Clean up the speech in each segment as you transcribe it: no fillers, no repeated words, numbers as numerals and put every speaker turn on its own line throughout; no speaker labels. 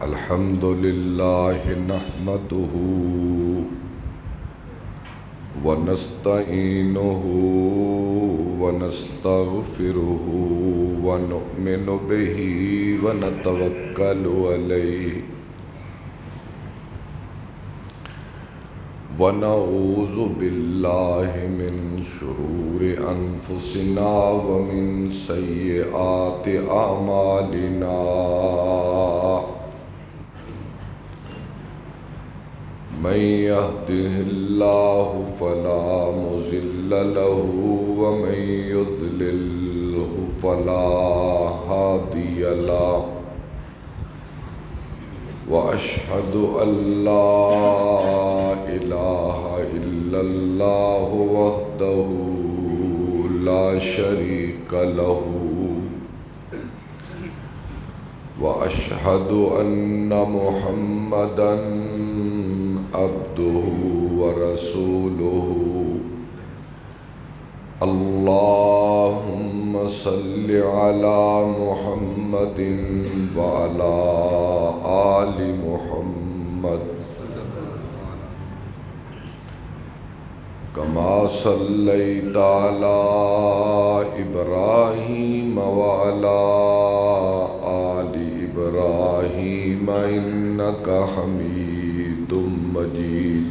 الحمد لله نحمده ونستعينه ونستغفره ونؤمن به ونتوكل عليه ونعوذ بالله من شرور أنفسنا ومن سيئات أعمالنا من يهده الله فلا مضل له ومن يضلله فلا هادي له وأشهد أن لا إله إلا الله وحده لا شريك له وأشهد أن محمدًا عبده ورسوله اللهم صل على محمد وعلى آل محمد كما صليت على إبراهيم وعلى آل إبراهيم إنك حميد مجيد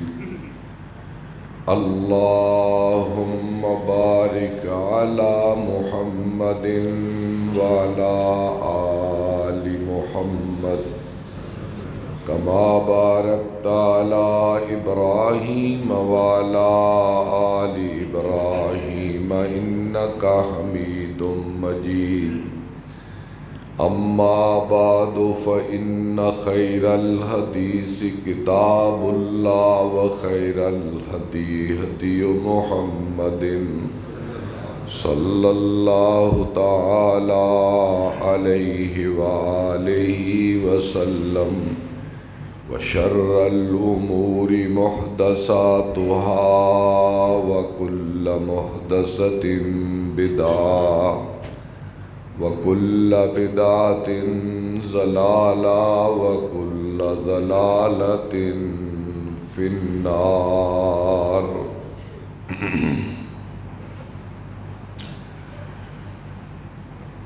اللهم بارك على محمد وعلى آل محمد كما باركت على إبراهيم وعلى آل إبراهيم إنك حميد مجيد أما بعد فإن خير الحديث كتاب الله وخير الهدي هدي محمد صلى الله تعالى عليه وآله وسلم وشر الأمور محدثاتها وكل محدثة بدعة وكل بدعة ضلالة وكل ضلالة في النار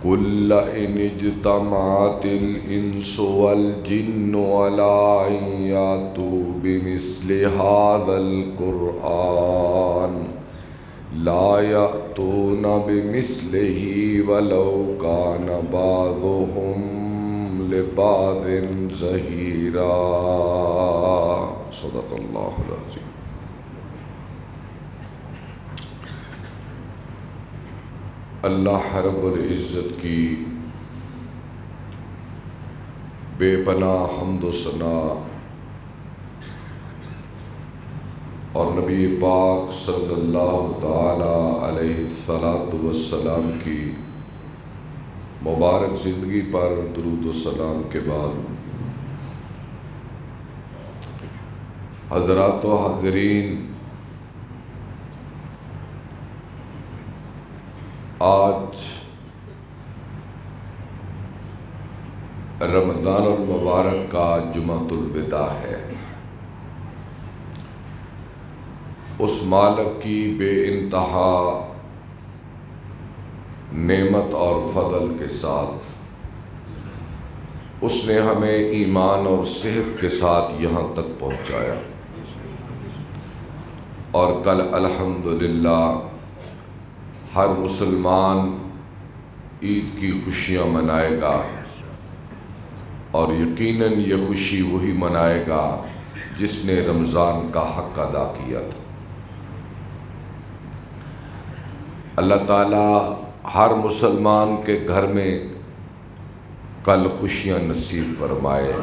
قل إن اجتمعت الإنس والجن على أن يأتوا بمثل هذا القرآن لا يأتون بمثله ولو كان بعضهم لبعض ظهيرا صدق الله العظيم. اللہ رب العزت کی بے پناہ حمد و ثنا اور نبی پاک صلی اللہ تعالی علیہ السلام کی مبارک زندگی پر درود و سلام کے بعد حضرات و حاضرین، آج رمضان المبارک کا جمعۃ الوداع ہے۔ اس مالک کی بے انتہا نعمت اور فضل کے ساتھ اس نے ہمیں ایمان اور صحت کے ساتھ یہاں تک پہنچایا، اور کل الحمدللہ ہر مسلمان عید کی خوشیاں منائے گا، اور یقیناً یہ خوشی وہی منائے گا جس نے رمضان کا حق ادا کیا تھا۔ اللہ تعالیٰ ہر مسلمان کے گھر میں کل خوشیاں نصیب فرمائے،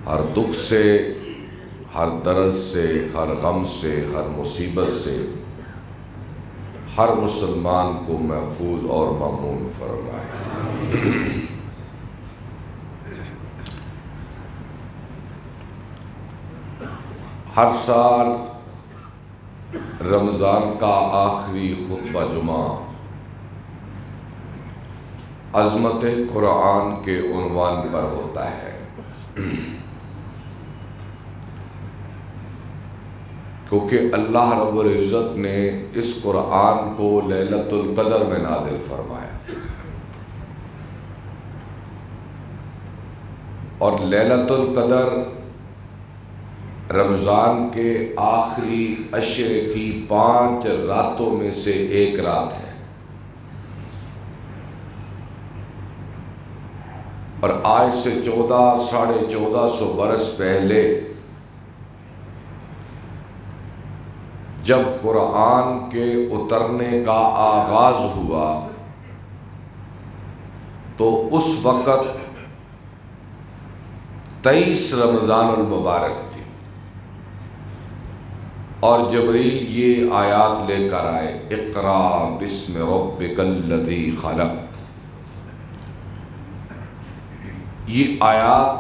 ہر دکھ سے، ہر درد سے، ہر غم سے، ہر مصیبت سے ہر مسلمان کو محفوظ اور مامون فرمائے۔ ہر سال رمضان کا آخری خطبہ جمعہ عظمت قرآن کے عنوان پر ہوتا ہے، کیونکہ اللہ رب العزت نے اس قرآن کو لیلۃ القدر میں نازل فرمایا، اور لیلۃ القدر رمضان کے آخری عشرے کی 5 راتوں میں سے ایک رات ہے، اور آج سے 1400 برس پہلے جب قرآن کے اترنے کا آغاز ہوا تو اس وقت 23 رمضان المبارک تھی، اور جبریل یہ آیات لے کر آئے، اقرا بسم ربک الذی خلق۔ یہ آیات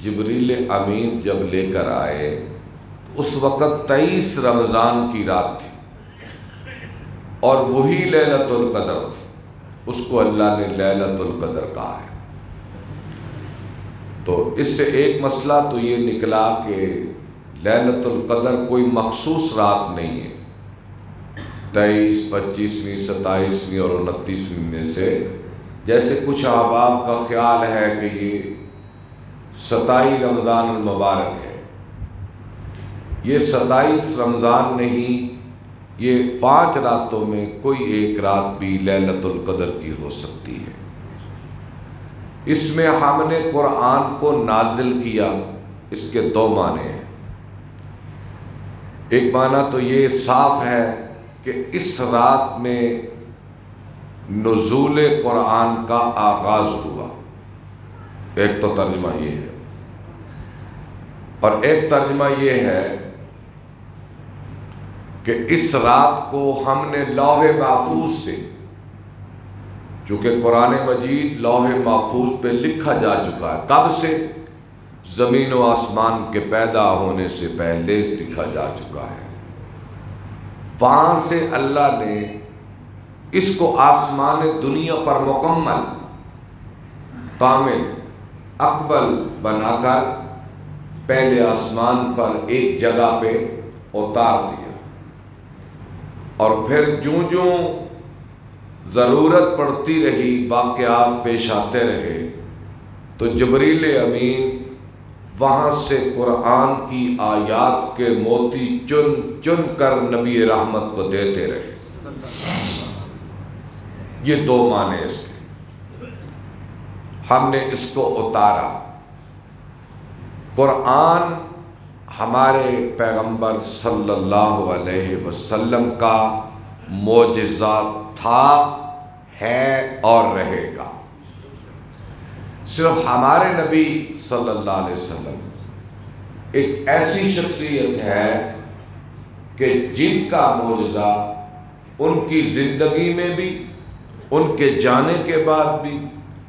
جبریل امین جب لے کر آئے اس وقت 23 رمضان کی رات تھی، اور وہی لیلۃ القدر تھی، اس کو اللہ نے لیلۃ القدر کہا ہے۔ تو اس سے ایک مسئلہ تو یہ نکلا کہ لیلۃ القدر کوئی مخصوص رات نہیں ہے، 23، 25ویں، 27ویں اور 29ویں میں سے، جیسے کچھ احباب کا خیال ہے کہ یہ 27 رمضان المبارک ہے۔ یہ 27 رمضان نہیں، یہ 5 راتوں میں کوئی ایک رات بھی لیلۃ القدر کی ہو سکتی ہے۔ اس میں ہم نے قرآن کو نازل کیا، اس کے 2 معنی ہیں۔ ایک معنی تو یہ صاف ہے کہ اس رات میں نزول قرآن کا آغاز ہوا، ایک تو ترجمہ یہ ہے، اور ایک ترجمہ یہ ہے کہ اس رات کو ہم نے لوح محفوظ سے، چونکہ قرآن مجید لوح محفوظ پہ لکھا جا چکا ہے، کب سے؟ زمین و آسمان کے پیدا ہونے سے پہلے لکھا جا چکا ہے۔ وہاں سے اللہ نے اس کو آسمان دنیا پر مکمل، کامل، اکمل بنا کر پہلے آسمان پر ایک جگہ پہ اتار دیا، اور پھر جوں جوں ضرورت پڑتی رہی، واقعات پیش آتے رہے، تو جبریل امین وہاں سے قرآن کی آیات کے موتی چن چن کر نبی رحمت کو دیتے رہے۔ یہ 2 معنی اس کے۔ ہم نے اس کو اتارا۔ قرآن ہمارے پیغمبر صلی اللہ علیہ وسلم کا معجزہ تھا، ہے اور رہے گا۔ صرف ہمارے نبی صلی اللہ علیہ وسلم ایک ایسی شخصیت ہے کہ جن کا معجزہ ان کی زندگی میں بھی، ان کے جانے کے بعد بھی،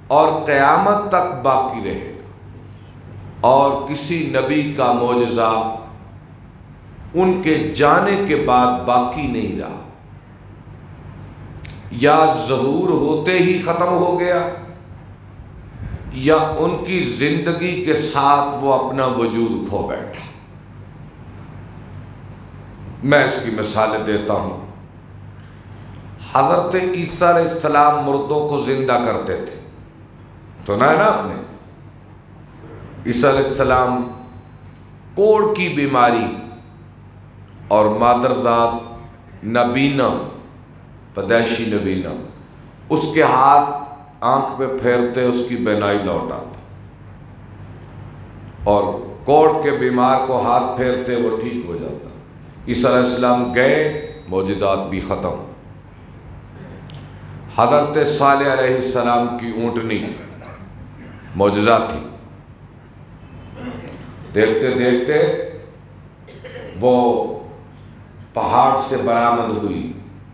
اور قیامت تک باقی رہے گا، اور کسی نبی کا معجزہ ان کے جانے کے بعد باقی نہیں رہا، یا ظہور ہوتے ہی ختم ہو گیا، یا ان کی زندگی کے ساتھ وہ اپنا وجود کھو بیٹھا۔ میں اس کی مثالیں دیتا ہوں۔ حضرت عیسیٰ علیہ السلام مردوں کو زندہ کرتے تھے، سنا ہے نا آپ نے؟ عیسیٰ علیہ السلام کوڑ کی بیماری اور مادرزاد نبینا، پیدائشی نبینا، اس کے ہاتھ آنکھ پہ پھیرتے اس کی بینائی لوٹ آتی، اور کوڑ کے بیمار کو ہاتھ پھیرتے وہ ٹھیک ہو جاتا۔ عیسیٰ علیہ السلام گئے، معجزات بھی ختم۔ حضرت صالح علیہ السلام کی اونٹنی معجزہ تھی، دیکھتے دیکھتے وہ پہاڑ سے برآمد ہوئی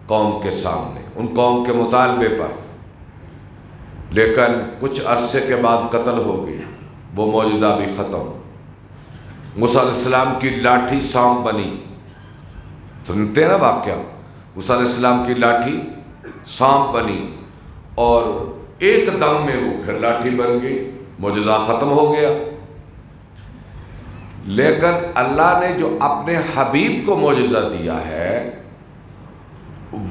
قوم کے سامنے، ان قوم کے مطالبے پر، لیکن کچھ عرصے کے بعد قتل ہو گئی، وہ معجزہ بھی ختم۔ موسیٰ علیہ السلام کی لاٹھی سانپ بنی، سنتے ہیں نا واقعہ؟ موسیٰ علیہ السلام کی لاٹھی سانپ بنی، اور ایک دم میں وہ پھر لاٹھی بن گئی، معجزہ ختم ہو گیا۔ لیکن اللہ نے جو اپنے حبیب کو معجزہ دیا ہے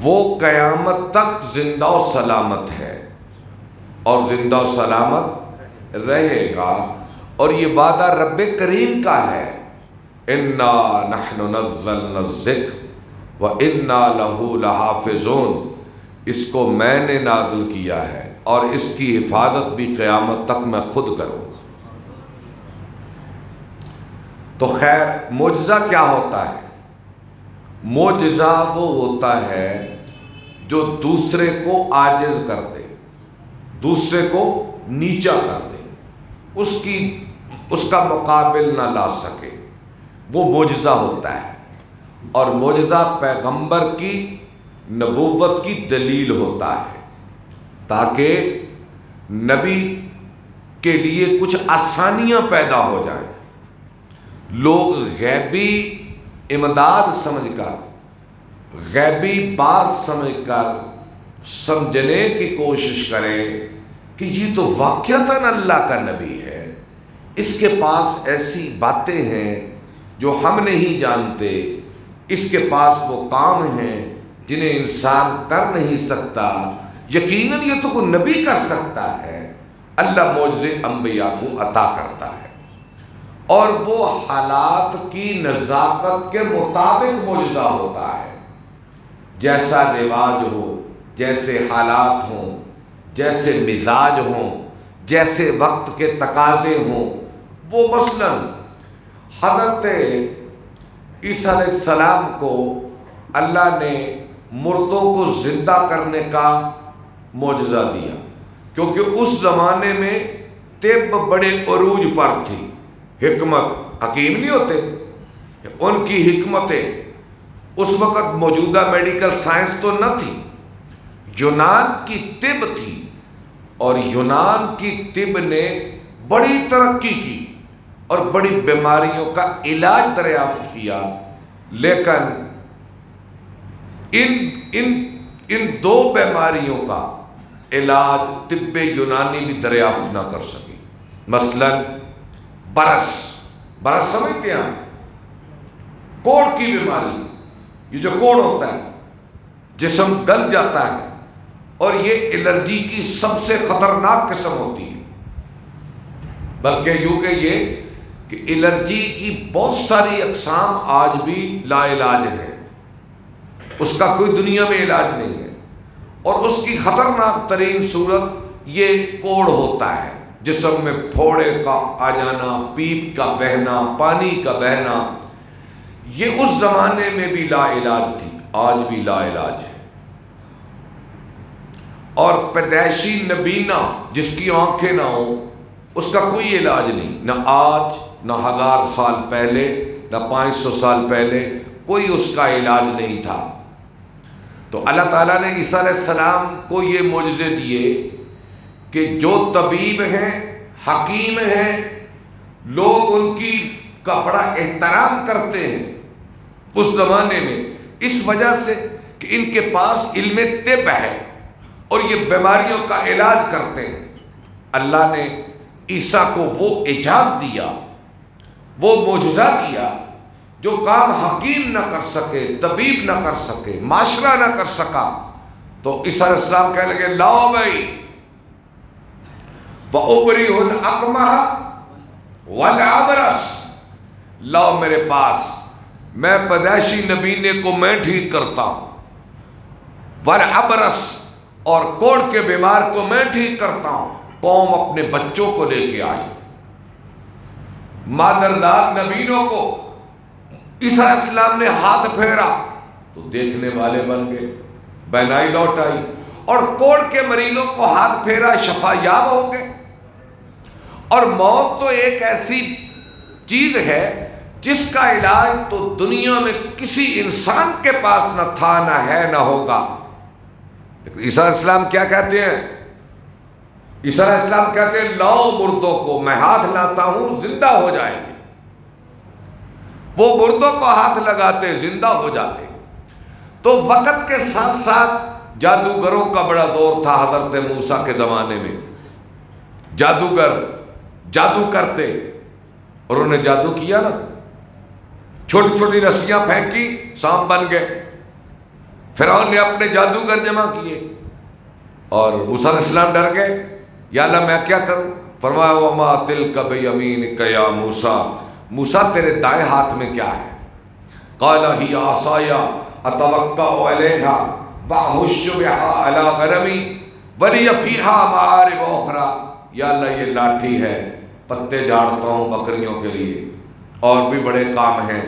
وہ قیامت تک زندہ و سلامت ہے اور زندہ و سلامت رہے گا، اور یہ وعدہ رب کریم کا ہے، انا نحن نزلنا الذکر وانا لہ لحافظون، اس کو میں نے نازل کیا ہے اور اس کی حفاظت بھی قیامت تک میں خود کروں گا۔ تو خیر معجزہ کیا ہوتا ہے؟ معجزہ وہ ہوتا ہے جو دوسرے کو عاجز کر دے، دوسرے کو نیچا کر دے، اس کا مقابل نہ لا سکے، وہ معجزہ ہوتا ہے۔ اور معجزہ پیغمبر کی نبوت کی دلیل ہوتا ہے، تاکہ نبی کے لیے کچھ آسانیاں پیدا ہو جائیں، لوگ غیبی امداد سمجھ کر، غیبی بات سمجھ کر سمجھنے کی کوشش کریں کہ یہ تو واقعتاً اللہ کا نبی ہے، اس کے پاس ایسی باتیں ہیں جو ہم نہیں جانتے، اس کے پاس وہ کام ہیں جنہیں انسان کر نہیں سکتا، یقیناً یہ تو کوئی نبی کر سکتا ہے۔ اللہ معجزے انبیاء کو عطا کرتا ہے، اور وہ حالات کی نزاکت کے مطابق معجزہ ہوتا ہے، جیسا رواج ہو، جیسے حالات ہوں، جیسے مزاج ہوں، جیسے وقت کے تقاضے ہوں۔ وہ مثلاً حضرت عیسیٰ علیہ السلام کو اللہ نے مردوں کو زندہ کرنے کا معجزہ دیا، کیونکہ اس زمانے میں طب بڑے عروج پر تھی، حکمت، حکیم نہیں ہوتے، ان کی حکمتیں اس وقت موجودہ میڈیکل سائنس تو نہ تھی، یونان کی طب تھی، اور یونان کی طب نے بڑی ترقی کی اور بڑی بیماریوں کا علاج دریافت کیا، لیکن ان دو بیماریوں کا علاج طب یونانی بھی دریافت نہ کر سکی۔ مثلا برس سمجھتے ہیں کوڑ کی بیماری، یہ جو کوڑ ہوتا ہے جسم گل جاتا ہے، اور یہ الرجی کی سب سے خطرناک قسم ہوتی ہے، بلکہ یوں کہ یہ کہ الرجی کی بہت ساری اقسام آج بھی لا علاج ہیں، اس کا کوئی دنیا میں علاج نہیں ہے، اور اس کی خطرناک ترین صورت یہ کوڑ ہوتا ہے، جسم میں پھوڑے کا آ جانا، پیپ کا بہنا، پانی کا بہنا۔ یہ اس زمانے میں بھی لا علاج تھی، آج بھی لا علاج ہے۔ اور پیدائشی نبینا جس کی آنکھیں نہ ہوں، اس کا کوئی علاج نہیں، نہ آج، نہ 1000 سال پہلے، نہ 500 سال پہلے، کوئی اس کا علاج نہیں تھا۔ تو اللہ تعالیٰ نے عیسیٰ علیہ السلام کو یہ معجزے دیے کہ جو طبیب ہیں، حکیم ہیں، لوگ ان کا بڑا احترام کرتے ہیں اس زمانے میں، اس وجہ سے کہ ان کے پاس علم طب ہے اور یہ بیماریوں کا علاج کرتے ہیں۔ اللہ نے عیسیٰ کو وہ اعجاز دیا، وہ معجزہ دیا جو کام حکیم نہ کر سکے، طبیب نہ کر سکے، معاشرہ نہ کر سکا۔ تو عیسیٰ علیہ السلام کہنے لگے لاؤ بھائی، وَأُبْرِئُ الْأَكْمَحَ وَالْأَبْرَصَ، لاؤ میرے پاس، میں پیدائشی نبینے کو میں ٹھیک کرتا ہوں، وَالْأَبْرَص، اور کوڑ کے بیمار کو میں ٹھیک کرتا ہوں۔ قوم اپنے بچوں کو لے کے آئی، مادرزاد نبینوں کو عیسیٰ علیہ السلام نے ہاتھ پھیرا تو دیکھنے والے بن گئے، بینائی لوٹ آئی، اور کوڑ کے مریضوں کو ہاتھ پھیرا، شفا یاب ہو گئے۔ اور موت تو ایک ایسی چیز ہے جس کا علاج تو دنیا میں کسی انسان کے پاس نہ تھا، نہ ہے، نہ ہوگا۔ عیسیٰ علیہ السلام کیا کہتے ہیں؟ عیسیٰ علیہ السلام کہتے ہیں لاؤ مردوں کو، میں ہاتھ لاتا ہوں، زندہ ہو جائیں گے۔ وہ مردوں کو ہاتھ لگاتے، زندہ ہو جاتے۔ تو وقت کے ساتھ ساتھ جادوگروں کا بڑا دور تھا حضرت موسیٰ کے زمانے میں. جادوگر جادو کرتے اور انہوں نے جادو کیا نا، چھوٹی چھوٹی رسیاں پھینکی، سانپ بن گئے. فرعون نے اپنے جادوگر جمع کیے اور موسیٰ علیہ السلام ڈر گئے، یا اللہ میں کیا کروں؟ فرمایا وما تلک بیمینک یا موسیٰ، موسیٰ تیرے دائیں ہاتھ میں کیا ہے؟ قال ہی عصای اتوکأ علیہا واہش بہا علی غنمی ولی فیہا معارب اخری. یا اللہ یہ لاٹھی ہے، پتے جھاڑتا ہوں بکریوں کے لیے، اور بھی بڑے کام ہیں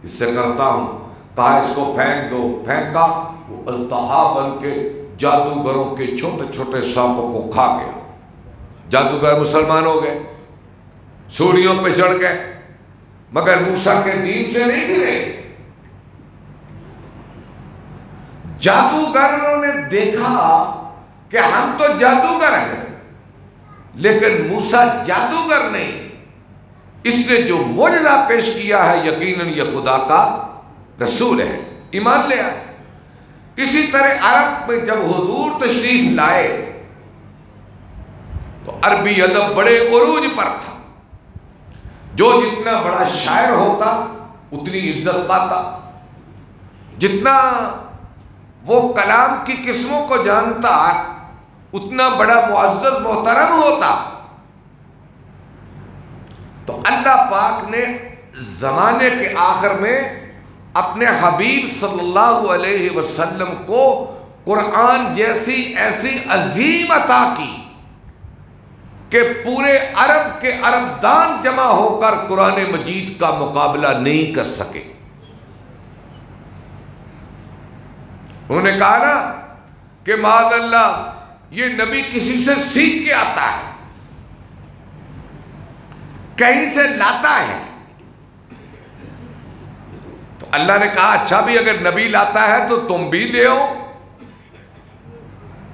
اس سے کرتا ہوں. کہا اس کو پھینک دو، پھینکا، وہ اژدہا بن کے جادوگروں کے چھوٹے چھوٹے سانپوں کو کھا گیا. جادوگر مسلمان ہو گئے، سوریوں پہ چڑھ گئے، مگر موسیٰ کے دین سے نہیں گرے. جادوگروں نے دیکھا کہ ہم تو جادوگر ہیں، لیکن موسیٰ جادوگر نہیں. اس نے جو معجزہ پیش کیا ہے یقیناً یہ خدا کا رسول ہے، ایمان لے آئے. اسی طرح عرب میں جب حضور تشریف لائے تو عربی ادب بڑے عروج پر تھا. جو جتنا بڑا شاعر ہوتا اتنی عزت پاتا، جتنا وہ کلام کی قسموں کو جانتا اتنا بڑا معزز محترم ہوتا. تو اللہ پاک نے زمانے کے آخر میں اپنے حبیب صلی اللہ علیہ وسلم کو قرآن جیسی ایسی عظیم عطا کی کہ پورے عرب کے عرب دان جمع ہو کر قرآن مجید کا مقابلہ نہیں کر سکے. انہوں نے کہا نا کہ معاذ اللہ یہ نبی کسی سے سیکھ کے آتا ہے، کہیں سے لاتا ہے. تو اللہ نے کہا اچھا بھی اگر نبی لاتا ہے تو تم بھی لے آؤ.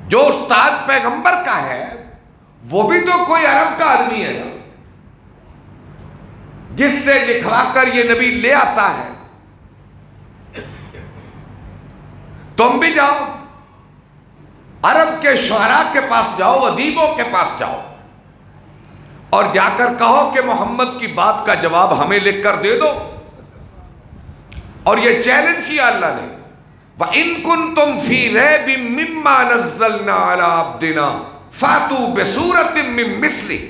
جو استاد پیغمبر کا ہے وہ بھی تو کوئی عرب کا آدمی ہے نا، جس سے لکھوا کر یہ نبی لے آتا ہے. تم بھی جاؤ، عرب کے شعراء کے پاس جاؤ، ادیبوں کے پاس جاؤ، اور جا کر کہو کہ محمد کی بات کا جواب ہمیں لکھ کر دے دو. اور یہ چیلنج کیا اللہ نے، وَإِن كُنتُمْ فِي رَيْبٍ مِّمَّا نَزَّلْنَا عَلَىٰ عَبْدِنَا فَأْتُوا بِسُورَةٍ مِّن مِّثْلِهِ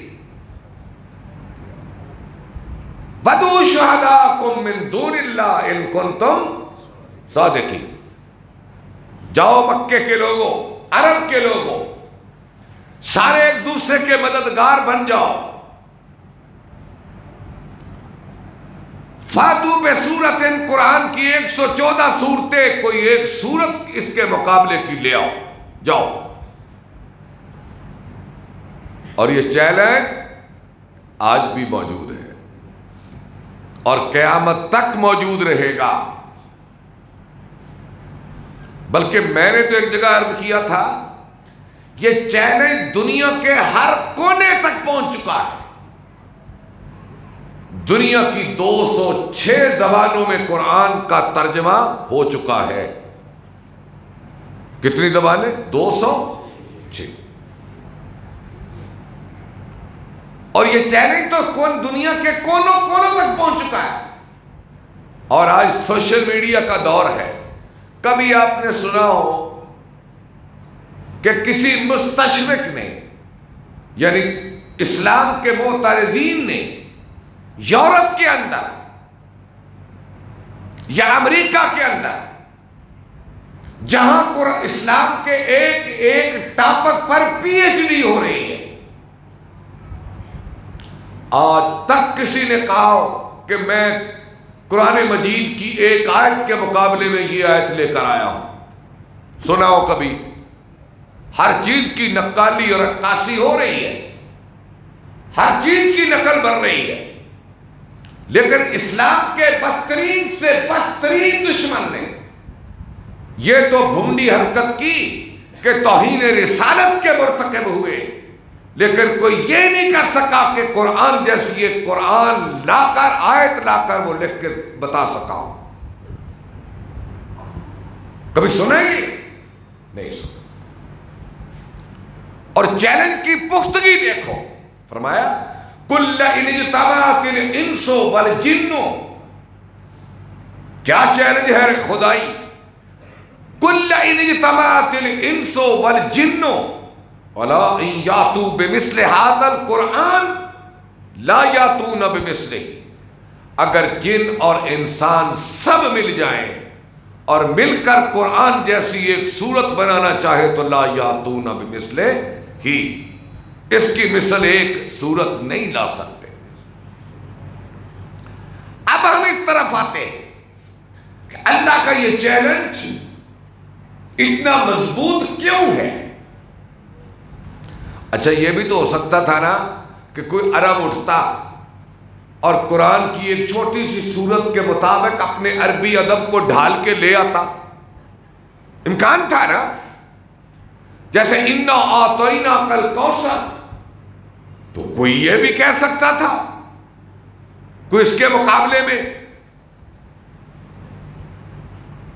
وَادْعُوا شُهَدَاءَكُم مِّن دُونِ اللَّهِ إِن كُنتُمْ صَادِقِينَ. جاؤ مکے کے لوگوں، عرب کے لوگوں، سارے ایک دوسرے کے مددگار بن جاؤ. فاتو بے سورتن، قرآن کی 114 سورتیں، کوئی ایک سورت اس کے مقابلے کی لے آؤ، جاؤ. اور یہ چیلنج آج بھی موجود ہے اور قیامت تک موجود رہے گا. بلکہ میں نے تو ایک جگہ عرض کیا تھا یہ چیلنج دنیا کے ہر کونے تک پہنچ چکا ہے. دنیا کی 206 زبانوں میں قرآن کا ترجمہ ہو چکا ہے. کتنی زبانیں؟ 206. اور یہ چیلنج تو دنیا کے کونوں کونوں تک پہنچ چکا ہے. اور آج سوشل میڈیا کا دور ہے. کبھی آپ نے سنا ہو کہ کسی مستشرق نے، یعنی اسلام کے معترضین نے، یورپ کے اندر یا امریکہ کے اندر، جہاں اسلام کے ایک ایک ٹاپک پر پی ایچ ڈی ہو رہی ہے، آج تک کسی نے کہا ہو کہ میں قرآن مجید کی ایک آیت کے مقابلے میں یہ آیت لے کر آیا ہوں؟ سنا ہو کبھی؟ ہر چیز کی نقالی اور عکاسی ہو رہی ہے، ہر چیز کی نقل بن رہی ہے. لیکن اسلام کے بدترین سے بدترین دشمن نے یہ تو بھونڈی حرکت کی کہ توہین رسالت کے مرتکب ہوئے، لیکن کوئی یہ نہیں کر سکا کہ قرآن جیسی ایک قرآن لا کر، آیت لا کر وہ لکھ کے بتا سکا. کبھی سنا ہی نہیں سکتے. اور چیلنج کی پختگی دیکھو، فرمایا کل ان اجتمعت الانس والجن. کیا چیلنج ہے خدائی؟ کل ان اجتمعت الانس والجن ولا ان یاتوا بمثل هذا القرآن لا یاتون بمثلہ. اگر جن اور انسان سب مل جائیں اور مل کر قرآن جیسی ایک صورت بنانا چاہے تو لا یاتون بمثلہ ہی، اس کی مثل ایک صورت نہیں لا سکتے. اب ہم اس طرف آتے ہیں کہ اللہ کا یہ چیلنج اتنا مضبوط کیوں ہے؟ اچھا یہ بھی تو ہو سکتا تھا نا کہ کوئی عرب اٹھتا اور قرآن کی ایک چھوٹی سی صورت کے مطابق اپنے عربی ادب کو ڈھال کے لے آتا. امکان تھا نا. جیسے انا اعطیناک الکوثر، تو کوئی یہ بھی کہہ سکتا تھا، کوئی اس کے مقابلے میں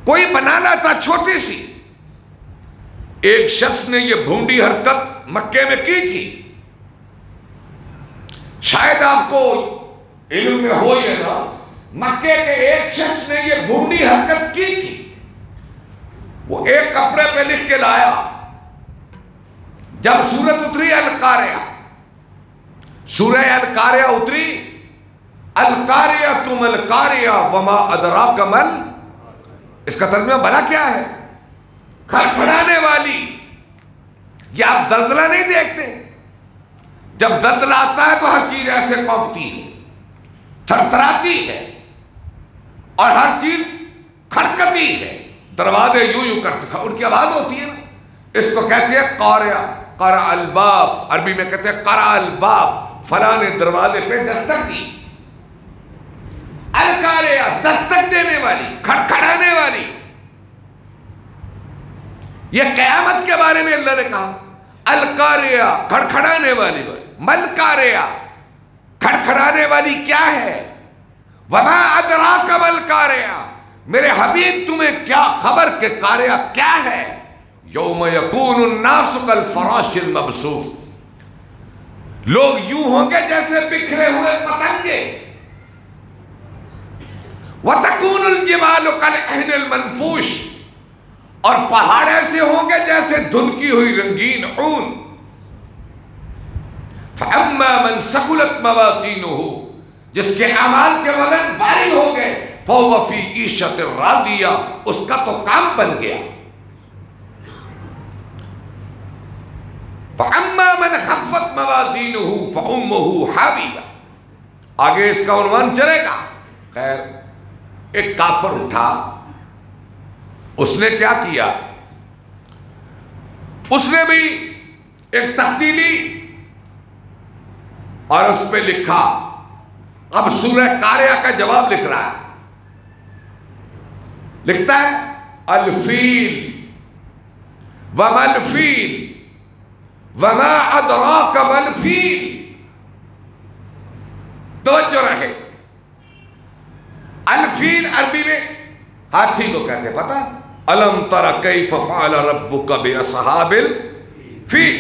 کوئی بنا لاتا چھوٹی سی. ایک شخص نے یہ بھونڈی حرکت مکے میں کی تھی. شاید آپ کو علم میں ہو یہ نا، مکے کے ایک شخص نے یہ بھونڈی حرکت کی تھی. وہ ایک کپڑے پہ لکھ کے لایا، جب سورت اتری القاریہ، سورہ القاریہ اتری، القاریہ تم القاریہ وما ادراک مل، اس کا ترجمہ بھلا کیا ہے؟ کھڑکھڑانے والی. یہ آپ زلزلہ نہیں دیکھتے؟ جب زلزلہ آتا ہے تو ہر چیز ایسے کانپتی ہے، تھرتھراتی ہے، اور ہر چیز کھڑکتی ہے. دروازے یوں یوں کرتے، ان کی آواز ہوتی ہے نا. اس کو کہتے ہیں قاریہ، قرع الباب، عربی میں کہتے ہیں قرع الباب، فلاں نے دروازے پہ دستک دی. القاریہ دستک دینے والی، کھڑکھڑانے والی. یہ قیامت کے بارے میں اللہ نے کہا القاریہ، کھڑکھڑانے والی. ملقاریہ، کھڑکھڑانے والی کیا ہے؟ وما ادراک ملقاریہ، میرے حبیب تمہیں کیا خبر کہ قاریہ کیا ہے؟ یوم یکون الناس کالفراش المبثوث، لوگ یوں ہوں گے جیسے بکھرے ہوئے پتنگے. وتکون الجبال کالعہن المنفوش، اور پہاڑ ایسے ہوں گے جیسے دھنکی ہوئی رنگین اون. فَأَمَّا مَنْ ثَقُلَتْ مَوَازِينُهُ، جس کے اعمال کے وزن بھاری ہو گئے، فَهُوَ فِي عِيشَةٍ رَاضِيَةٍ، اس کا تو کام بن گیا. فَأَمَّا مَنْ خَفَّتْ مَوَازِينُهُ فَأُمُّهُ حَاوِيَةٌ. آگے اس کا عنوان چلے گا. خیر، ایک کافر اٹھا، اس نے کیا کیا؟ اس نے بھی ایک تختی لی اور اس پہ لکھا. اب سورہ قاریہ کا جواب لکھ رہا ہے. لکھتا ہے الفیل وما الفیل وما ادراک ما الفیل. توجہ رہے، الفیل عربی میں ہاتھی کو کہتے ہیں، پتہ؟ الم تر کیف فعل ربک باصحاب الفیل.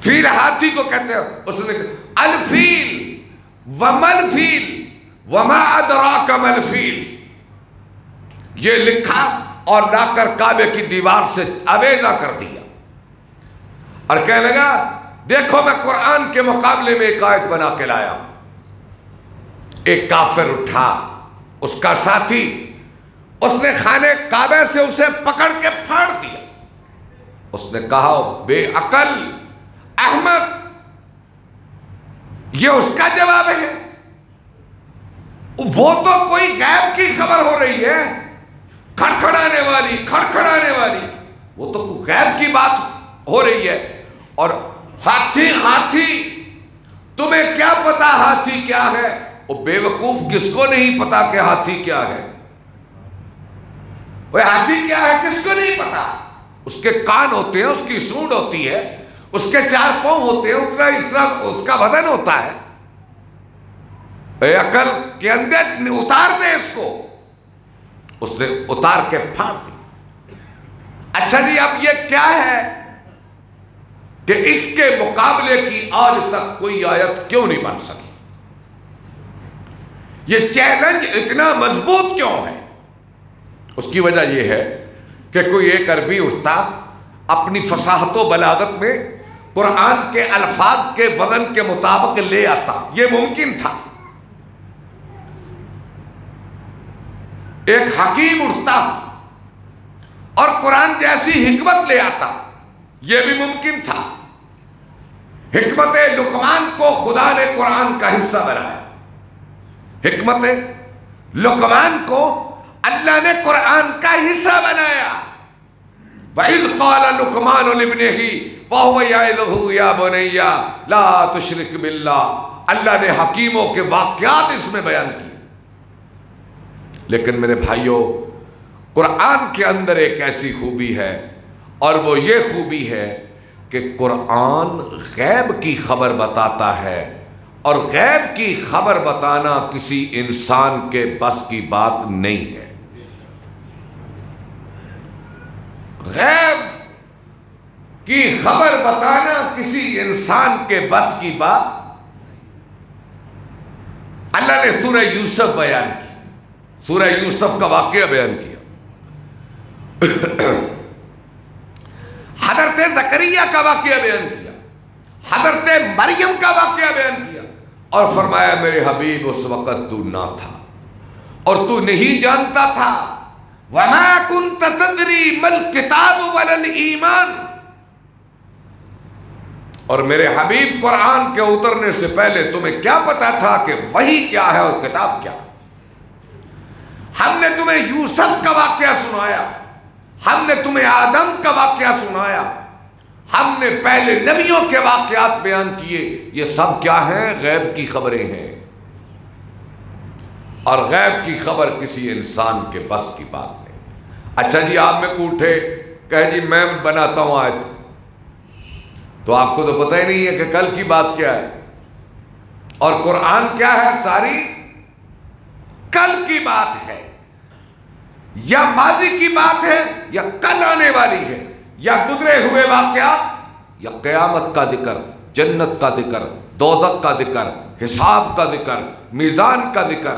فیل ہاتھی کو کہتے ہیں. اس نے الفیل وما الفیل وما ادراک ما الفیل، یہ لکھا اور لا کر کعبے کی دیوار سے آویزہ کر دیا اور کہنے لگا دیکھو میں قرآن کے مقابلے میں ایک آیت بنا کے لایا. ایک کافر اٹھا، اس کا ساتھی، اس نے خانے کعبے سے اسے پکڑ کے پھاڑ دیا. اس نے کہا بے عقل، احمق. یہ اس کا جواب ہے. وہ تو کوئی غیب کی خبر ہو رہی ہے، کھڑکھڑانے والی، کھڑکھڑانے والی. وہ تو غیب کی بات ہو رہی ہے. اور ہاتھی، ہاتھی، تمہیں کیا پتا ہاتھی کیا ہے؟ وہ بے وقوف، کس کو نہیں پتا کہ ہاتھی کیا ہے؟ وہ ہاتھی کیا ہے کس کو نہیں پتا؟ اس کے کان ہوتے ہیں، اس کی سونڈ ہوتی ہے، اس کے 4 پاؤں ہوتے ہیں، اتنا اس طرح اس کا بدن ہوتا ہے. اے عقل کے اندر اتار دے اس کو. اس نے اتار کے پھاڑ دی. اچھا جی، اب یہ کیا ہے کہ اس کے مقابلے کی آج تک کوئی آیت کیوں نہیں بن سکی؟ یہ چیلنج اتنا مضبوط کیوں ہے؟ اس کی وجہ یہ ہے کہ کوئی ایک عربی اٹھتا اپنی فصاحت و بلاغت میں قرآن کے الفاظ کے وزن کے مطابق لے آتا. یہ ممکن تھا. ایک حکیم اٹھتا اور قرآن جیسی حکمت لے آتا. یہ بھی ممکن تھا. حکمت لقمان کو خدا نے قرآن کا حصہ بنایا. حکمت لقمان کو اللہ نے قرآن کا حصہ بنایا. وَإِذْ قَالَ لُقْمَانُ لِابْنِهِ وَهُوَ يَعِظُهُ يَا بُنَيَّ لَا تُشْرِكْ بِاللَّهِ. اللہ نے حکیموں کے واقعات اس میں بیان کیے. لیکن میرے بھائیوں، قرآن کے اندر ایک ایسی خوبی ہے، اور وہ یہ خوبی ہے کہ قرآن غیب کی خبر بتاتا ہے، اور غیب کی خبر بتانا کسی انسان کے بس کی بات نہیں ہے. غیب کی خبر بتانا کسی انسان کے بس کی بات. اللہ نے سورہ یوسف بیان کی، سورہ یوسف کا واقعہ بیان کیا. حضرت زکریا کا واقعہ بیان کیا، حضرت مریم کا واقعہ بیان کیا، اور فرمایا میرے حبیب اس وقت تو نہ تھا اور تو نہیں جانتا تھا. وَمَا كُنْتَ تَدْرِي مَا الْكِتَابُ وَلَا الْإِيمَانُ. اور میرے حبیب قرآن کے اترنے سے پہلے تمہیں کیا پتا تھا کہ وحی کیا ہے اور کتاب کیا؟ ہم نے تمہیں یوسف کا واقعہ سنایا، ہم نے تمہیں آدم کا واقعہ سنایا، ہم نے پہلے نبیوں کے واقعات بیان کیے. یہ سب کیا ہیں؟ غیب کی خبریں ہیں. اور غیب کی خبر کسی انسان کے بس کی بات نہیں. اچھا جی، آپ میں کو اٹھے کہے جی میں بناتا ہوں آیت، تو آپ کو تو پتہ ہی نہیں ہے کہ کل کی بات کیا ہے، اور قرآن کیا ہے؟ ساری کل کی بات ہے، یا ماضی کی بات ہے، یا کل آنے والی ہے، یا گزرے ہوئے واقعات، یا قیامت کا ذکر، جنت کا ذکر، دوزخ کا ذکر، حساب کا ذکر، میزان کا ذکر،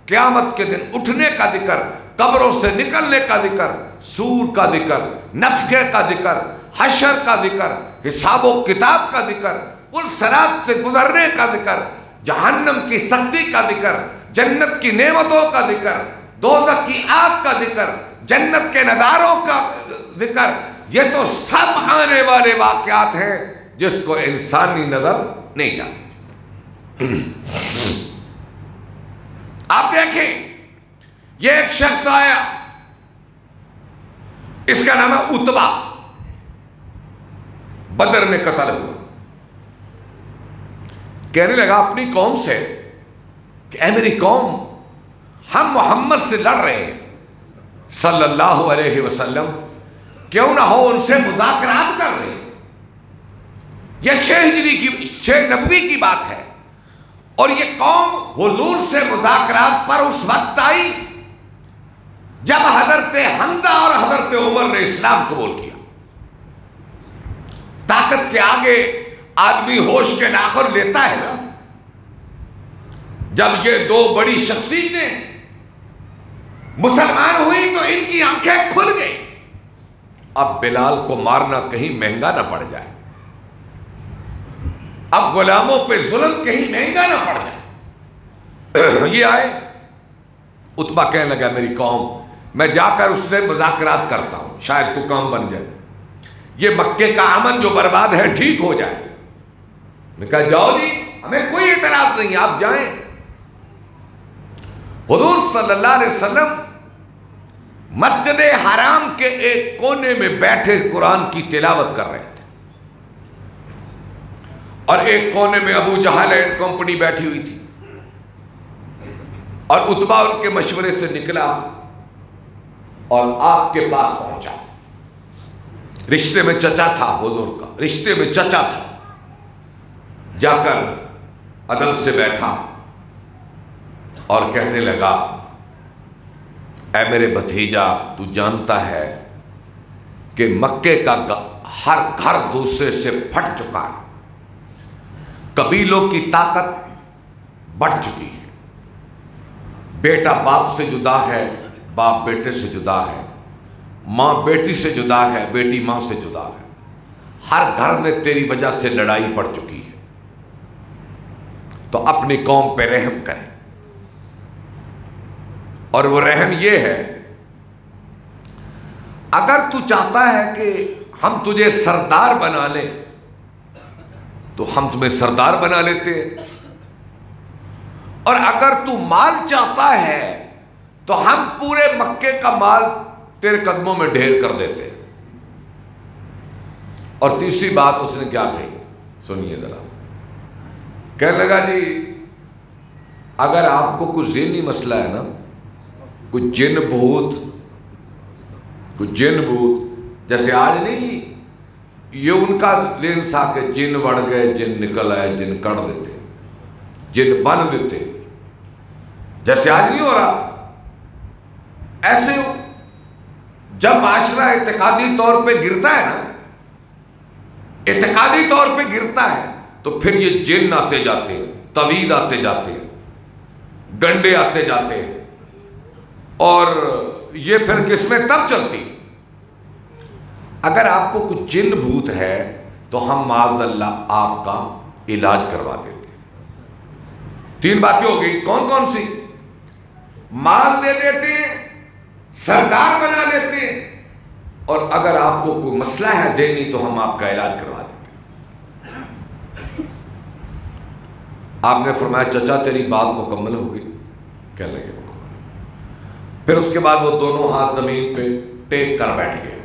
قیامت کے دن اٹھنے کا ذکر، قبروں سے نکلنے کا ذکر، سور کا ذکر، نفخے کا ذکر، حشر کا ذکر، حساب و کتاب کا ذکر، الصراط سے گزرنے کا ذکر، جہنم کی سختی کا ذکر، جنت کی نعمتوں کا ذکر، دوزخ کی آگ کا ذکر، جنت کے نظاروں کا ذکر. یہ تو سب آنے والے واقعات ہیں جس کو انسانی نظر نہیں جانتی. آپ دیکھیں، یہ ایک شخص آیا، اس کا نام ہے اتبا، بدر میں قتل ہوا. کہنے لگا اپنی قوم سے کہ اے میری قوم، ہم محمد سے لڑ رہے ہیں صلی اللہ علیہ وسلم، کیوں نہ ہو ان سے مذاکرات کر رہے ہیں. یہ 6 ہجری کی 6 نبوی کی بات ہے، اور یہ قوم حضور سے مذاکرات پر اس وقت آئی جب حضرت حمزہ اور حضرت عمر نے اسلام قبول کیا. طاقت کے آگے آدمی ہوش کے ناخن لیتا ہے نا. جب یہ 2 بڑی شخصیتیں مسلمان ہوئی تو ان کی آنکھیں کھل گئی. اب بلال کو مارنا کہیں مہنگا نہ پڑ جائے، اب غلاموں پہ ظلم کہیں مہنگا نہ پڑ جائے. یہ آئے، اتبا کہنے لگا میری قوم، میں جا کر اس سے مذاکرات کرتا ہوں، شاید تو کام بن جائے، یہ مکے کا امن جو برباد ہے ٹھیک ہو جائے. میں کہا جاؤ جی، ہمیں کوئی اعتراض نہیں، آپ جائیں. حضور صلی اللہ علیہ وسلم مسجد حرام کے ایک کونے میں بیٹھے قرآن کی تلاوت کر رہے تھے، اور ایک کونے میں ابو جہل اینڈ کمپنی بیٹھی ہوئی تھی. اور اتبا ان کے مشورے سے نکلا اور آپ کے پاس پہنچا. رشتے میں چچا تھا حضور کا، رشتے میں چچا تھا. جا کر ادب سے بیٹھا اور کہنے لگا اے میرے بھتیجا، تو جانتا ہے کہ کہ مکے کا ہر گھر دوسرے سے پھٹ چکا ہے، قبیلوں کی طاقت بڑھ چکی ہے، بیٹا باپ سے جدا ہے، باپ بیٹے سے جدا ہے، ماں بیٹی سے جدا ہے، بیٹی ماں سے جدا ہے، ہر گھر میں تیری وجہ سے لڑائی پڑ چکی ہے، تو اپنی قوم پہ رحم کریں۔ اور وہ رحم یہ ہے، اگر تو چاہتا ہے کہ ہم تجھے سردار بنا لیں تو ہم تمہیں سردار بنا لیتے ہیں، اور اگر تو مال چاہتا ہے تو ہم پورے مکے کا مال تیرے قدموں میں ڈھیر کر دیتے ہیں۔ اور تیسری بات اس نے کیا کہی، سنیے ذرا، کہنے لگا جی اگر آپ کو کوئی ذہنی مسئلہ ہے نا، کوئی جن بھوت جیسے آج نہیں، یہ ان کا دن تھا کہ جن بڑھ گئے، جن نکل آئے، جن کر دیتے، جن بن دیتے، جیسے آج نہیں ہو رہا، ایسے ہو جب معاشرہ اعتقادی طور پہ گرتا ہے نا، اعتقادی طور پہ گرتا ہے تو پھر یہ جن آتے جاتے ہیں، طویل آتے جاتے ہیں، گنڈے آتے جاتے ہیں، اور یہ پھر قسمیں تب چلتی۔ اگر آپ کو کچھ جن بھوت ہے تو ہم معاذ اللہ آپ کا علاج کروا دیتے ہیں۔ 3 باتیں ہو گئی، کون کون سی؟ مال دے دیتے ہیں، سردار بنا لیتے ہیں، اور اگر آپ کو کوئی مسئلہ ہے ذہنی تو ہم آپ کا علاج کروا دیتے ہیں۔ آپ نے فرمایا چچا تیری بات مکمل ہو گئی؟ کہنے لگے مکمل۔ پھر اس کے بعد وہ دونوں ہاتھ زمین پہ ٹیک کر بیٹھ گئے،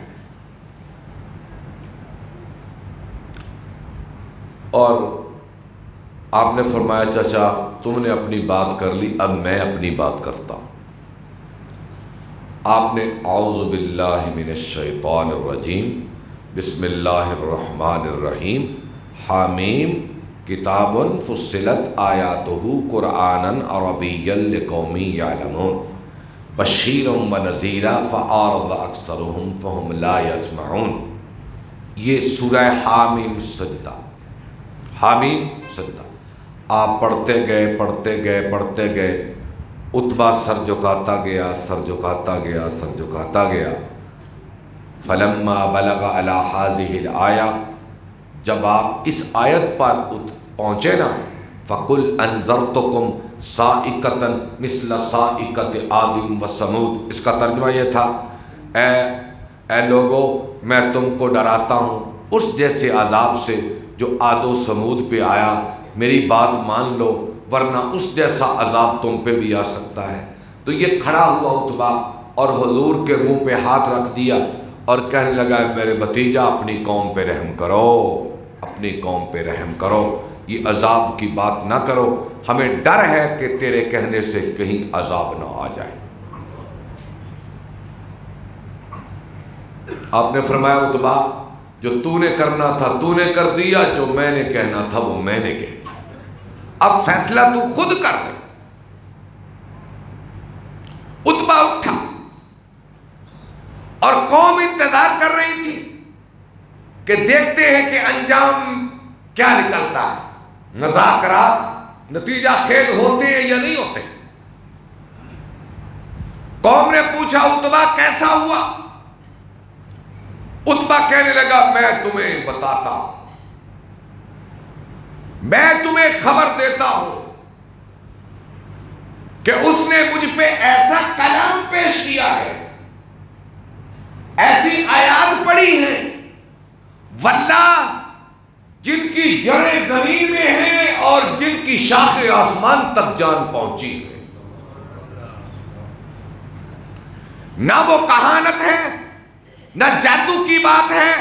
اور آپ نے فرمایا چچا تم نے اپنی بات کر لی، اب میں اپنی بات کرتا ہوں۔ آپ نے اعوذ باللہ من الشیطان الرجیم بسم اللہ الرحمن الرحیم حامیم کتاب فصلت آیاتہ قرآنا عربیا لقوم یعلمون بشیرا ونذیرا فاعرض اکثرهم فهم لا یسمعون۔ یہ سورہ حامیم سجدہ، حامیم سجدہ آپ پڑھتے گئے، اتبا سر جھکاتا گیا، فلما بلغ علی ھذہ الآیہ، جب آپ اس آیت پر پہنچے نا، فَقُلْ أَنذَرْتُكُمْ صَاعِقَةً مِثْلَ صَاعِقَةِ عَادٍ وَثَمُودَ۔ اس کا ترجمہ یہ تھا، اے لوگو میں تم کو ڈراتا ہوں اس جیسے عذاب سے جو عاد و سمود پہ آیا، میری بات مان لو ورنہ اس جیسا عذاب تم پہ بھی آ سکتا ہے۔ تو یہ کھڑا ہوا اتبا اور حضور کے منہ پہ ہاتھ رکھ دیا اور کہنے لگا میرے بھتیجا اپنی قوم پہ رحم کرو، اپنی قوم پہ رحم کرو، یہ عذاب کی بات نہ کرو، ہمیں ڈر ہے کہ تیرے کہنے سے کہیں عذاب نہ آ جائے۔ آپ نے فرمایا اتبا جو تو نے کرنا تھا تو نے کر دیا، جو میں نے کہنا تھا وہ میں نے کہہ دیا، اب فیصلہ تو خود کر لے۔ اتبا اٹھا اور قوم انتظار کر رہی تھی کہ دیکھتے ہیں کہ انجام کیا نکلتا ہے، مذاکرات نتیجہ خیز ہوتے ہیں یا نہیں ہوتے۔ قوم نے پوچھا اتبا کیسا ہوا؟ اتبا کہنے لگا میں تمہیں بتاتا ہوں، میں تمہیں خبر دیتا ہوں کہ اس نے مجھ پہ ایسا کلام پیش کیا ہے، ایسی آیات پڑھی ہیں، واللہ جن کی جڑیں زمین میں ہیں اور جن کی شاخیں آسمان تک جان پہنچی ہے۔ نہ وہ کہانت ہے، نہ جادو کی بات ہے،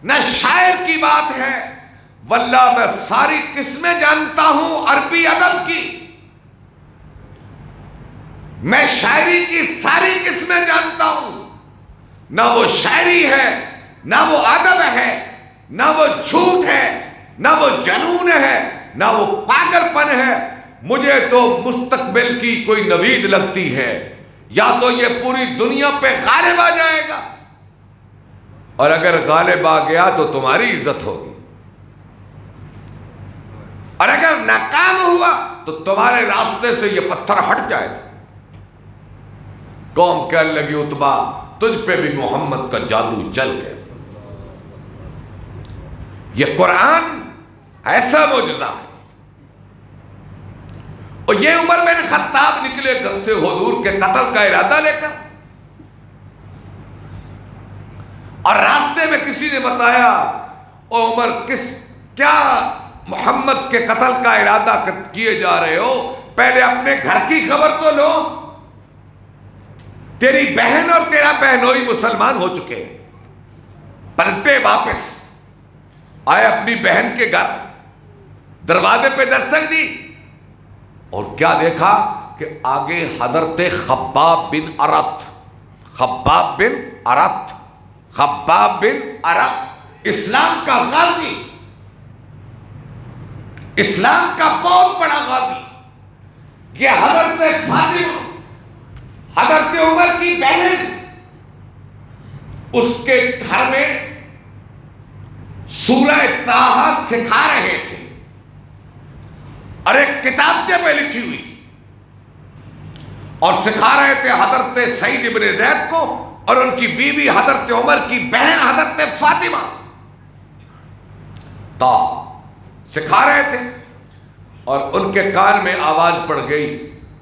نہ شاعر کی بات ہے، واللہ میں ساری قسمیں جانتا ہوں عربی ادب کی، میں شاعری کی ساری قسمیں جانتا ہوں، نہ وہ شاعری ہے، نہ وہ ادب ہے، نہ وہ جھوٹ ہے، نہ وہ جنون ہے، نہ وہ پاگل پن ہے، مجھے تو مستقبل کی کوئی نوید لگتی ہے، یا تو یہ پوری دنیا پہ غالب آ جائے گا اور اگر غالب آ گیا تو تمہاری عزت ہوگی، اور اگر ناکام ہوا تو تمہارے راستے سے یہ پتھر ہٹ جائے گا۔ قوم کہنے لگی عتبہ تجھ پہ بھی محمد کا جادو چل گیا۔ یہ قرآن ایسا معجزہ ہے۔ اور یہ عمر بن خطاب نکلے گھر سے حضور کے قتل کا ارادہ لے کر، اور راستے میں کسی نے بتایا او عمر کیا محمد کے قتل کا ارادہ کیے جا رہے ہو، پہلے اپنے گھر کی خبر تو لو، تیری بہن اور تیرا بہنوئی مسلمان ہو چکے ہیں۔ پلٹے واپس آئے اپنی بہن کے گھر، دروازے پہ دستک دی، اور کیا دیکھا کہ آگے حضرت خباب بن ارت، خباب بن ارت، خباب بن ارت، اسلام کا غازی، اسلام کا بہت بڑا غازی، یہ حضرت فاطمہ حضرت عمر کی بہن، اس کے گھر میں سورہ طٰہٰ سکھا رہے تھے، اور ایک کتابچے پہ لکھی ہوئی تھی، اور سکھا رہے تھے حضرت سعید ابن زید کو اور ان کی بیوی حضرت عمر کی بہن حضرت فاطمہ، طٰہٰ سکھا رہے تھے، اور ان کے کان میں آواز پڑ گئی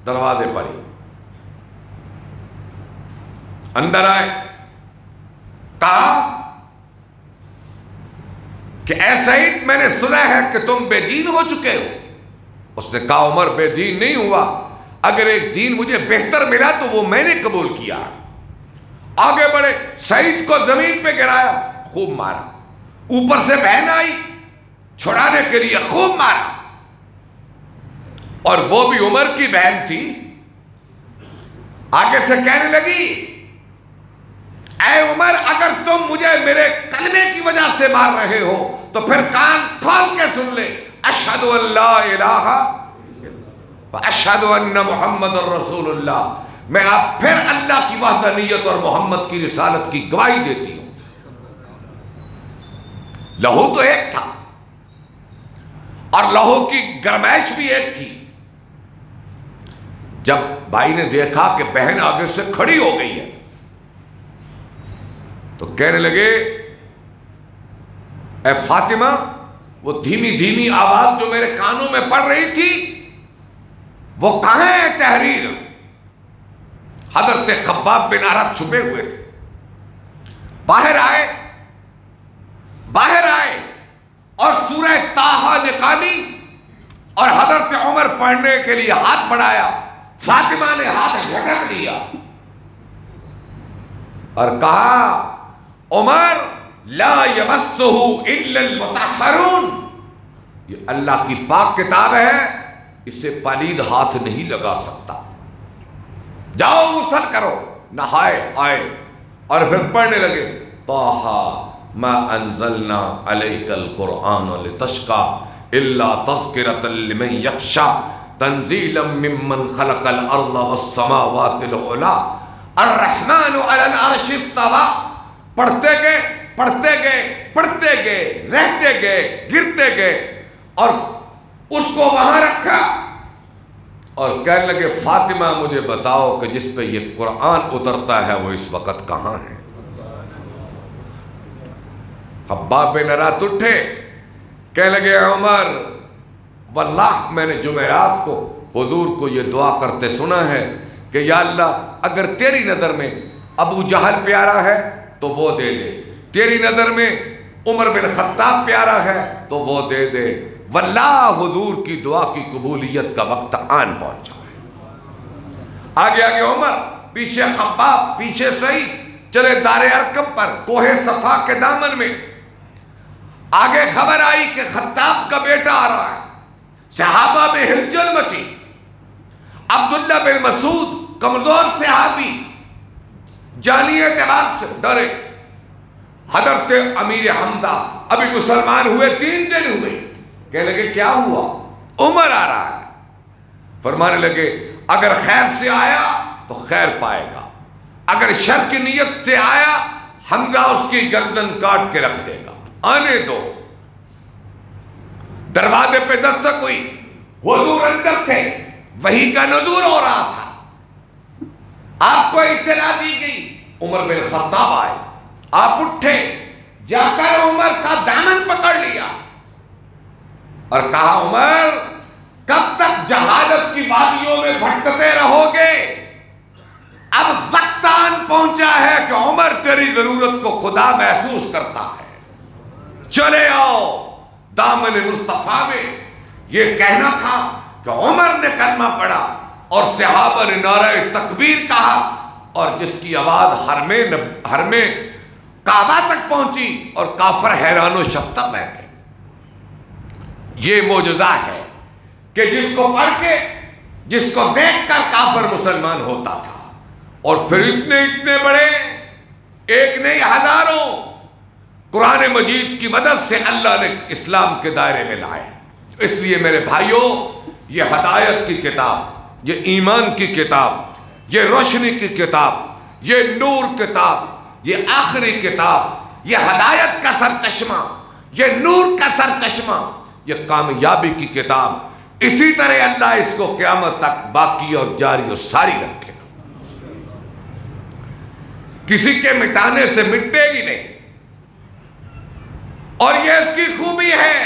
دروازے پر ہی، اندر آئے، کہا کہ اے سعید میں نے سنا ہے کہ تم بے دین ہو چکے ہو۔ اس نے کہا عمر بے دین نہیں ہوا، اگر ایک دین مجھے بہتر ملا تو وہ میں نے قبول کیا۔ آگے بڑھے، سعید کو زمین پہ گرایا، خوب مارا، اوپر سے بہن آئی چھڑانے کے لیے، خوب مارا، اور وہ بھی عمر کی بہن تھی، آگے سے کہنے لگی اے عمر اگر تم مجھے میرے کلمے کی وجہ سے مار رہے ہو تو پھر کان کھول کے سن لے، اشہد ان لا الہ واشہد ان محمد الرسول اللہ، میں اب پھر اللہ کی وحدانیت اور محمد کی رسالت کی گواہی دیتی ہوں۔ لہو تو ایک تھا، اور لہو کی گرمائش بھی ایک تھی۔ جب بھائی نے دیکھا کہ بہن آگے سے کھڑی ہو گئی ہے تو کہنے لگے اے فاطمہ، وہ دھیمی دھیمی آواز جو میرے کانوں میں پڑ رہی تھی وہ کہاں ہے تحریر؟ حضرت خباب بن ارت چھپے ہوئے تھے، باہر آئے اور سورہ طٰہٰ نکالی اور حضرت عمر پڑھنے کے لیے ہاتھ بڑھایا، فاطمہ نے ہاتھ جھٹک دیا اور کہا عمر لا یمسہ الا المطہرون، یہ اللہ کی پاک کتاب ہے، اسے پلید ہاتھ نہیں لگا سکتا، جاؤ غسل کرو، نہائے آئے اور پھر پڑھنے لگے طٰہٰ ما انزلنا علیک القرآن لتشقی الا تذکرۃ لمن یخشی تنزیلا ممن خلق الارض والسماوات العلی الرحمن علی العرش استوی، پڑھتے گئے، رہتے گئے، گرتے گئے، اور اس کو وہاں رکھا اور کہنے لگے فاطمہ مجھے بتاؤ کہ جس پہ یہ قرآن اترتا ہے وہ اس وقت کہاں ہے؟ خباب بن ارت اٹھے، کہنے لگے عمر واللہ میں نے جمعرات کو حضور کو یہ دعا کرتے سنا ہے کہ یا اللہ اگر تیری نظر میں ابو جہل پیارا ہے تو وہ دے دے، تیری نظر میں عمر بن خطاب پیارا ہے تو وہ دے دے، واللہ حضور کی دعا کی قبولیت کا وقت آن پہنچا ہے۔ آگے عمر، پیچھے خباب، پیچھے سعید، چلے دار ارقم پر، کوہ صفا کے دامن میں۔ آگے خبر آئی کہ خطاب کا بیٹا آ رہا ہے، صحابہ میں ہلچل مچی، عبداللہ بن مسعود کمزور صحابی جانی اعتبار سے ڈرے، حضرت امیر حمزہ ابھی مسلمان ہوئے 3 دن ہوئے، کہنے لگے کیا ہوا؟ عمر آ رہا ہے، فرمانے لگے اگر خیر سے آیا تو خیر پائے گا، اگر شر کی نیت سے آیا حمزہ اس کی گردن کاٹ کے رکھ دے گا، آنے دو۔ دروازے پہ دستک ہوئی، حضور اندر تھے، وحی کا نزول ہو رہا تھا، آپ کو اطلاع دی گئی، عمر بن خطاب آئے، آپ اٹھے، جا کر عمر کا دامن پکڑ لیا اور کہا عمر کب تک جہالت کی وادیوں میں بھٹکتے رہو گے؟ اب وقت آن پہنچا ہے کہ عمر تیری ضرورت کو خدا محسوس کرتا ہے، چلے آؤ۔ دامن مصطفیٰ میں یہ کہنا تھا کہ عمر نے کلمہ پڑھا اور صحابہ نے نعرہ تکبیر کہا، اور جس کی آواز حرم کعبہ تک پہنچی اور کافر حیران و شفتر رہ گئے۔ یہ معجزہ ہے کہ جس کو پڑھ کے، جس کو دیکھ کر کافر مسلمان ہوتا تھا، اور پھر اتنے بڑے، ایک نہیں ہزاروں، قرآن مجید کی مدد سے اللہ نے اسلام کے دائرے میں لائے۔ اس لیے میرے بھائیوں، یہ ہدایت کی کتاب، یہ ایمان کی کتاب، یہ روشنی کی کتاب، یہ نور کتاب، یہ آخری کتاب، یہ ہدایت کا سر چشمہ، یہ نور کا سر چشمہ، یہ کامیابی کی کتاب، اسی طرح اللہ اس کو قیامت تک باقی اور جاری اور ساری رکھے گا، کسی کے مٹانے سے مٹے گی نہیں۔ اور یہ اس کی خوبی ہے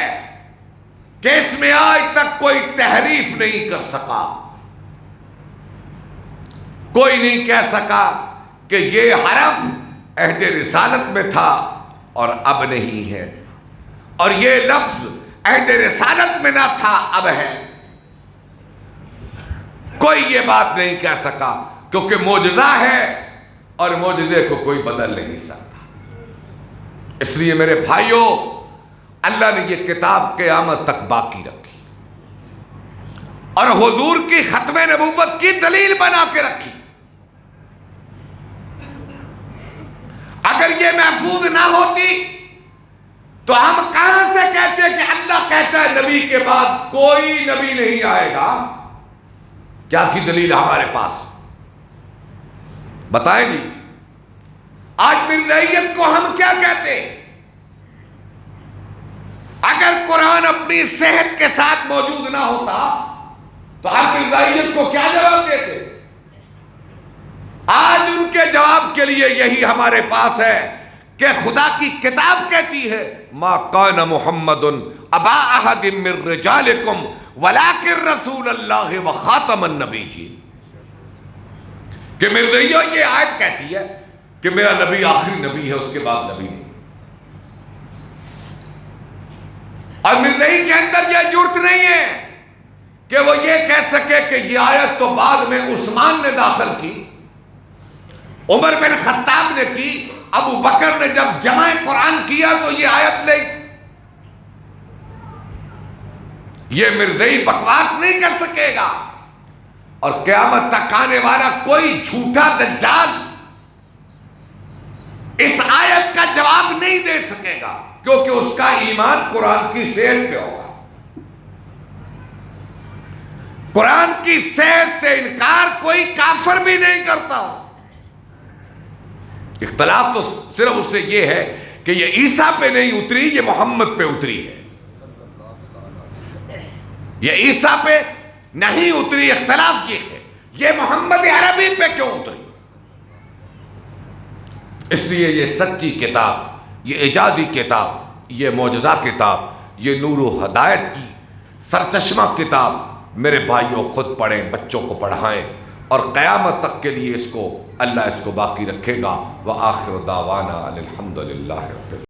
کہ اس میں آج تک کوئی تحریف نہیں کر سکا، کوئی نہیں کہہ سکا کہ یہ حرف عہد رسالت میں تھا اور اب نہیں ہے، اور یہ لفظ عہد رسالت میں نہ تھا اب ہے۔ کوئی یہ بات نہیں کہہ سکا، کیونکہ معجزہ ہے اور معجزے کو کوئی بدل نہیں سکتا۔ اس لیے میرے بھائیوں، اللہ نے یہ کتاب قیامت تک باقی رکھی اور حضور کی ختم نبوت کی دلیل بنا کے رکھی۔ اگر یہ محفوظ نہ ہوتی تو ہم کہاں سے کہتے کہ اللہ کہتا ہے نبی کے بعد کوئی نبی نہیں آئے گا؟ کیا تھی دلیل ہمارے پاس؟ بتائیں جی۔ آج مرزائیت کو ہم کیا کہتے؟ اگر قرآن اپنی صحت کے ساتھ موجود نہ ہوتا تو ہم مرزائیت کو کیا جواب دیتے؟ آج ان کے جواب کے لیے یہی ہمارے پاس ہے کہ خدا کی کتاب کہتی ہے ما کان محمد ابا احد من رجالکم ولکن رسول اللہ و خاتم النبیین، کہ مرزائیوں یہ آیت کہتی ہے کہ میرا نبی آخری نبی ہے، اس کے بعد نبی نہیں۔ اور مرزائی کے اندر یہ جرت نہیں ہے کہ وہ یہ کہہ سکے کہ یہ آیت تو بعد میں عثمان نے داخل کی، عمر بن خطاب نے کی، ابو بکر نے جب جمع قرآن کیا تو یہ آیت لئی۔ یہ مرزائی بکواس نہیں کر سکے گا، اور قیامت تک آنے والا کوئی جھوٹا دجال اس آیت کا جواب نہیں دے سکے گا، کیونکہ اس کا ایمان قرآن کی صحت پہ ہوگا۔ قرآن کی صحت سے انکار کوئی کافر بھی نہیں کرتا۔ اختلاف تو صرف اس سے یہ ہے کہ یہ عیسیٰ پہ نہیں اتری، یہ محمد پہ اتری ہے۔ یہ عیسیٰ پہ نہیں اتری، اختلاف یہ ہے یہ محمد عربی پہ کیوں اتری۔ اس لیے یہ سچی کتاب، یہ اعجازی کتاب، یہ معجزہ کتاب، یہ نور و ہدایت کی سرچشمہ کتاب میرے بھائیوں خود پڑھیں، بچوں کو پڑھائیں، اور قیامت تک کے لیے اس کو اللہ اس کو باقی رکھے گا۔ وآخر دعوانا الحمدللہ رب العالمین۔